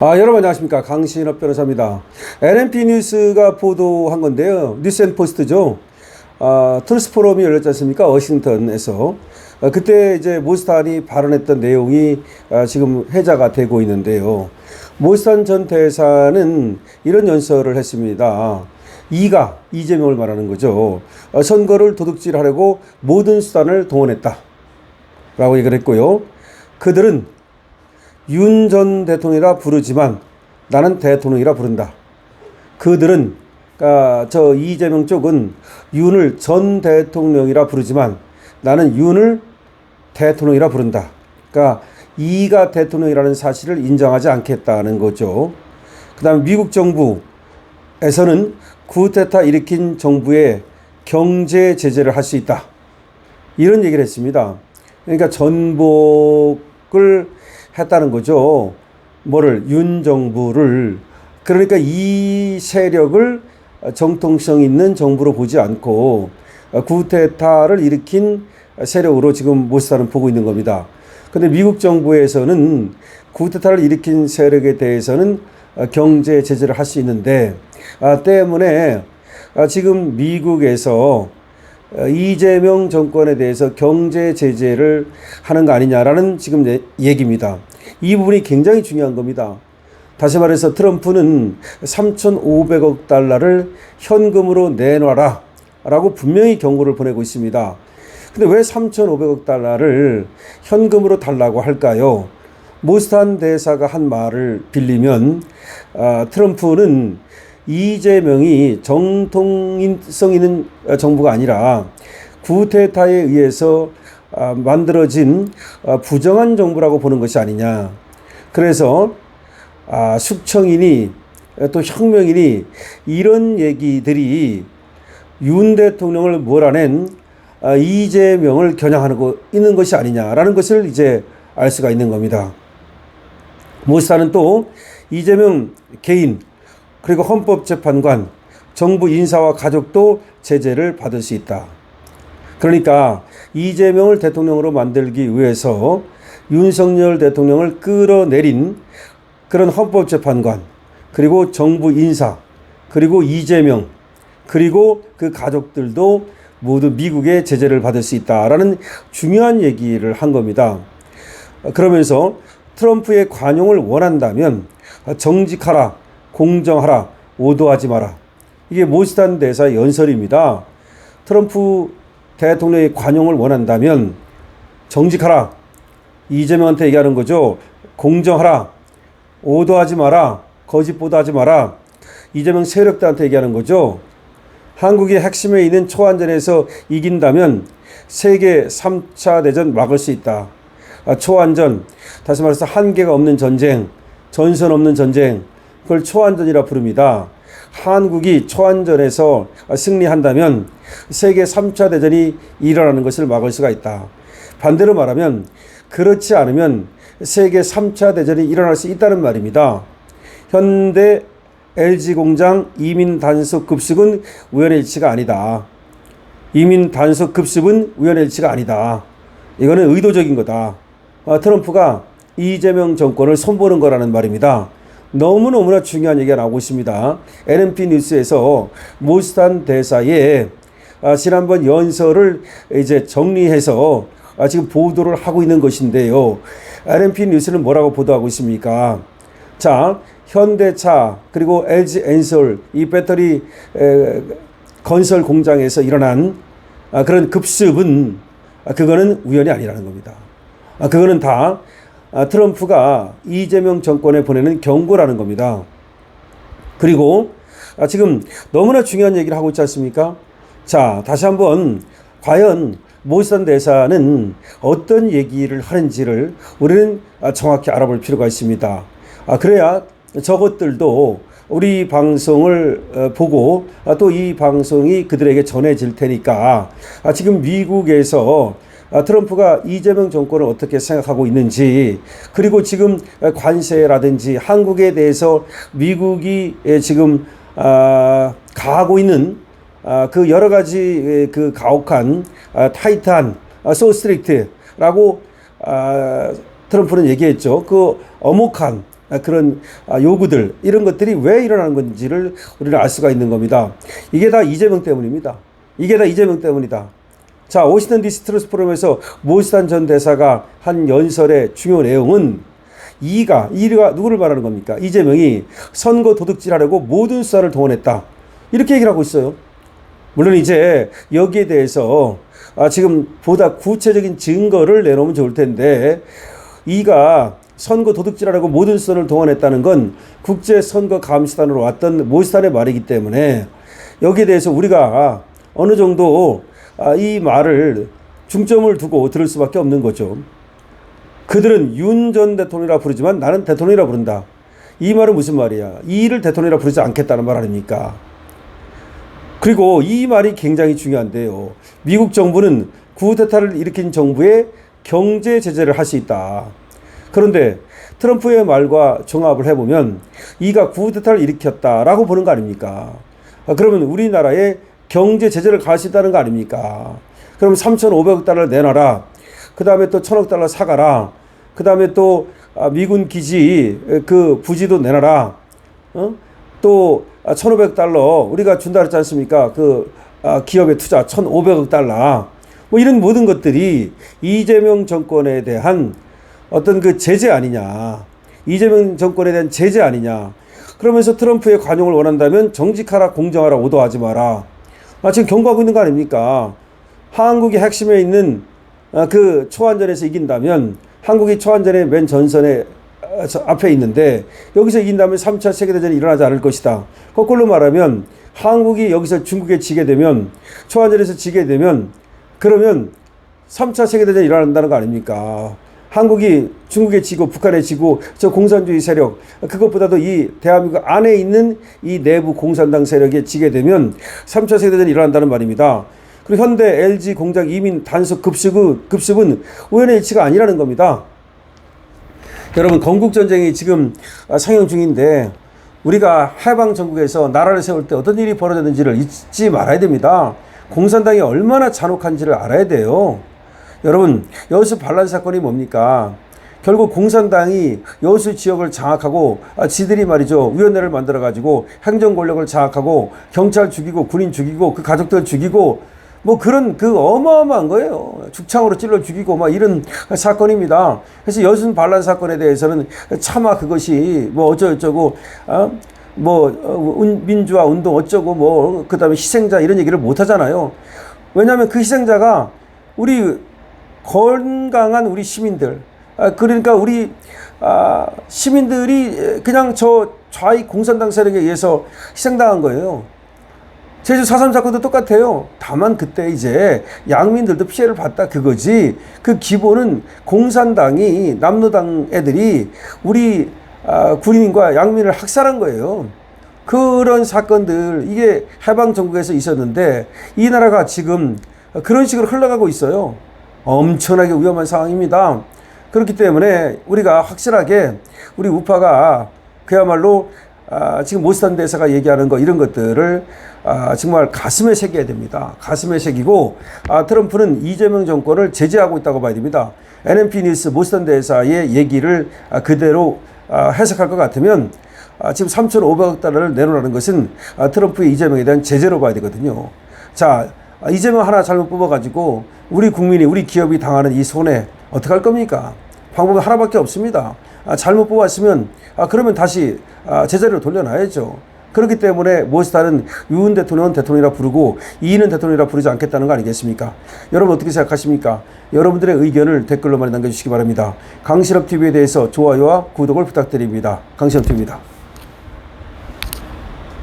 여러분 안녕하십니까. 강신업 변호사입니다. NMP 뉴스가 보도한 건데요. 뉴스앤포스트죠. 트루스 포럼이 열렸지 않습니까? 워싱턴에서. 그때 이제 모스탄이 발언했던 내용이 지금 회자가 되고 있는데요. 모스탄 전 대사는 이런 연설을 했습니다. 이재명을 말하는 거죠. 선거를 도둑질하려고 모든 수단을 동원했다 라고 얘기를 했고요. 그들은 윤 전 대통령이라 부르지만 나는 대통령이라 부른다. 그들은 저 이재명 쪽은 윤을 전 대통령이라 부르지만 나는 윤을 대통령이라 부른다. 그러니까 이가 대통령이라는 사실을 인정하지 않겠다는 거죠. 그 다음에 미국 정부에서는 쿠데타 일으킨 정부에 경제 제재를 할 수 있다. 이런 얘기를 했습니다. 그러니까 전복을 했다는 거죠. 윤 정부를. 그러니까 이 세력을 정통성 있는 정부로 보지 않고 쿠데타를 일으킨 세력으로 지금 모스탄은 보고 있는 겁니다. 그런데 미국 정부에서는 쿠데타를 일으킨 세력에 대해서는 경제 제재를 할 수 있는데 때문에 지금 미국에서 이재명 정권에 대해서 경제 제재를 하는 거 아니냐라는 지금 얘기입니다. 이 부분이 굉장히 중요한 겁니다. 다시 말해서 트럼프는 3,500억 달러를 현금으로 내놔라 라고 분명히 경고를 보내고 있습니다. 근데 왜 3,500억 달러를 현금으로 달라고 할까요? 모스탄 대사가 한 말을 빌리면 트럼프는 이재명이 정통성 있는 정부가 아니라 쿠데타에 의해서 만들어진 부정한 정부라고 보는 것이 아니냐. 그래서 숙청이니 또 혁명이니 이런 얘기들이 윤 대통령을 몰아낸 이재명을 겨냥하고 있는 것이 아니냐라는 것을 이제 알 수가 있는 겁니다. 모스탄은 또 이재명 개인 그리고 헌법재판관, 정부 인사와 가족도 제재를 받을 수 있다. 그러니까 이재명을 대통령으로 만들기 위해서 윤석열 대통령을 끌어내린 그런 헌법재판관, 그리고 정부 인사, 그리고 이재명, 그리고 그 가족들도 모두 미국의 제재를 받을 수 있다라는 중요한 얘기를 한 겁니다. 그러면서 트럼프의 관용을 원한다면 정직하라, 공정하라, 오도하지 마라. 이게 모스탄 대사의 연설입니다. 트럼프 대통령의 관용을 원한다면 정직하라. 이재명한테 얘기하는 거죠. 공정하라. 오도하지 마라. 거짓 보도하지 마라. 이재명 세력들한테 얘기하는 거죠. 한국이 핵심에 있는 초안전에서 이긴다면 세계 3차 대전 막을 수 있다. 초안전, 다시 말해서 한계가 없는 전쟁, 전선 없는 전쟁, 그걸 초안전이라 부릅니다. 한국이 초안전에서 승리한다면 세계 3차 대전이 일어나는 것을 막을 수가 있다. 반대로 말하면 그렇지 않으면 세계 3차 대전이 일어날 수 있다는 말입니다. 현대 LG공장 이민 단속 급습은 우연의 일치가 아니다. 이민 단속 급습은 우연의 일치가 아니다. 이거는 의도적인 거다. 트럼프가 이재명 정권을 손보는 거라는 말입니다. 너무너무나 중요한 얘기가 나오고 있습니다. NMP 뉴스에서 모스탄 대사의 지난번 연설을 이제 정리해서 지금 보도를 하고 있는 것인데요. NMP 뉴스는 뭐라고 보도하고 있습니까? 자, 현대차 그리고 LG엔솔 이 배터리 건설 공장에서 일어난 그런 급습은 그거는 우연이 아니라는 겁니다. 그거는 다 트럼프가 이재명 정권에 보내는 경고라는 겁니다. 그리고 지금 너무나 중요한 얘기를 하고 있지 않습니까? 자, 다시 한번 과연 모스탄 대사는 어떤 얘기를 하는지를 우리는 정확히 알아볼 필요가 있습니다. 그래야 저것들도 우리 방송을 보고 또 이 방송이 그들에게 전해질 테니까 지금 미국에서 트럼프가 이재명 정권을 어떻게 생각하고 있는지, 그리고 지금 관세라든지 한국에 대해서 미국이 지금 가하고 있는 그 여러 가지 그 가혹한 타이트한 so strict라고 트럼프는 얘기했죠. 그 엄혹한 그런 요구들, 이런 것들이 왜 일어나는 건지를 우리는 알 수가 있는 겁니다. 이게 다 이재명 때문입니다. 이게 다 이재명 때문이다. 자, 워싱턴 DC 트러스 포럼에서 모스탄 전 대사가 한 연설의 중요 내용은 이가 누구를 말하는 겁니까? 이재명이 선거 도둑질하려고 모든 수단을 동원했다. 이렇게 얘기를 하고 있어요. 물론 이제 여기에 대해서 지금 보다 구체적인 증거를 내놓으면 좋을 텐데, 이가 선거 도둑질하려고 모든 수단을 동원했다는 건 국제선거감시단으로 왔던 모스탄의 말이기 때문에 여기에 대해서 우리가 어느 정도 이 말을 중점을 두고 들을 수밖에 없는 거죠. 그들은 윤 전 대통령이라 부르지만 나는 대통령이라 부른다. 이 말은 무슨 말이야? 이를 대통령이라 부르지 않겠다는 말 아닙니까? 그리고 이 말이 굉장히 중요한데요. 미국 정부는 쿠데타를 일으킨 정부에 경제 제재를 할 수 있다. 그런데 트럼프의 말과 종합을 해보면 이가 쿠데타를 일으켰다라고 보는 거 아닙니까? 그러면 우리나라에 경제 제재를 가할 수 있다는 거 아닙니까? 그럼 3,500억 달러를 내놔라. 그 다음에 또 1,000억 달러 사가라. 그 다음에 또 미군 기지 그 부지도 내놔라. 또 1,500억 달러 우리가 준다 그랬지 않습니까? 그 기업에 투자 1,500억 달러. 뭐 이런 모든 것들이 이재명 정권에 대한 어떤 그 제재 아니냐. 이재명 정권에 대한 제재 아니냐. 그러면서 트럼프의 관용을 원한다면 정직하라, 공정하라, 오도하지 마라. 지금 경고하고 있는 거 아닙니까? 한국이 핵심에 있는 그 초안전에서 이긴다면, 한국이 초안전의 맨 전선에 앞에 있는데 여기서 이긴다면 3차 세계대전이 일어나지 않을 것이다. 거꾸로 말하면 한국이 여기서 중국에 지게 되면, 초안전에서 지게 되면, 그러면 3차 세계대전이 일어난다는 거 아닙니까? 한국이 중국에 지고 북한에 지고 저 공산주의 세력, 그것보다도 이 대한민국 안에 있는 이 내부 공산당 세력에 지게 되면 3차 세계대전이 일어난다는 말입니다. 그리고 현대 LG 공장 이민 단속 급습은 우연의 일치가 아니라는 겁니다. 여러분, 건국전쟁이 지금 상영 중인데 우리가 해방 전국에서 나라를 세울 때 어떤 일이 벌어졌는지를 잊지 말아야 됩니다. 공산당이 얼마나 잔혹한지를 알아야 돼요. 여러분, 여수 반란 사건이 뭡니까? 결국 공산당이 여수 지역을 장악하고 지들이 말이죠, 위원회를 만들어 가지고 행정 권력을 장악하고 경찰 죽이고 군인 죽이고 그 가족들 죽이고 뭐 그런 그 어마어마한 거예요. 죽창으로 찔러 죽이고 막 이런 사건입니다. 그래서 여수 반란 사건에 대해서는 차마 그것이 뭐 어쩌고 민주화 운동 어쩌고 뭐 그다음에 희생자 이런 얘기를 못 하잖아요. 왜냐하면 그 희생자가 우리 건강한 우리 시민들, 그러니까 우리 시민들이 그냥 저 좌익 공산당 세력에 의해서 희생당한 거예요. 제주 4.3 사건도 똑같아요. 다만 그때 이제 양민들도 피해를 봤다 그거지, 그 기본은 공산당이, 남로당 애들이 우리 군인과 양민을 학살한 거예요. 그런 사건들, 이게 해방 전국에서 있었는데 이 나라가 지금 그런 식으로 흘러가고 있어요. 엄청나게 위험한 상황입니다. 그렇기 때문에 우리가 확실하게 우리 우파가 그야말로 지금 모스탄 대사가 얘기하는 거, 이런 것들을 정말 가슴에 새겨야 됩니다. 가슴에 새기고 트럼프는 이재명 정권을 제재하고 있다고 봐야 됩니다. NNP 뉴스 모스탄 대사의 얘기를 그대로 해석할 것 같으면 지금 3,500억 달러를 내놓으라는 것은 트럼프의 이재명에 대한 제재로 봐야 되거든요. 자, 이재명 하나 잘못 뽑아가지고 우리 국민이, 우리 기업이 당하는 이 손해 어떻게 할 겁니까? 방법은 하나밖에 없습니다. 잘못 뽑았으면 그러면 다시 제자리로 돌려놔야죠. 그렇기 때문에 모스탄은 윤 대통령은 대통령이라 부르고 이는 대통령이라 부르지 않겠다는 거 아니겠습니까? 여러분 어떻게 생각하십니까? 여러분들의 의견을 댓글로 많이 남겨주시기 바랍니다. 강신업TV에 대해서 좋아요와 구독을 부탁드립니다. 강신업TV입니다.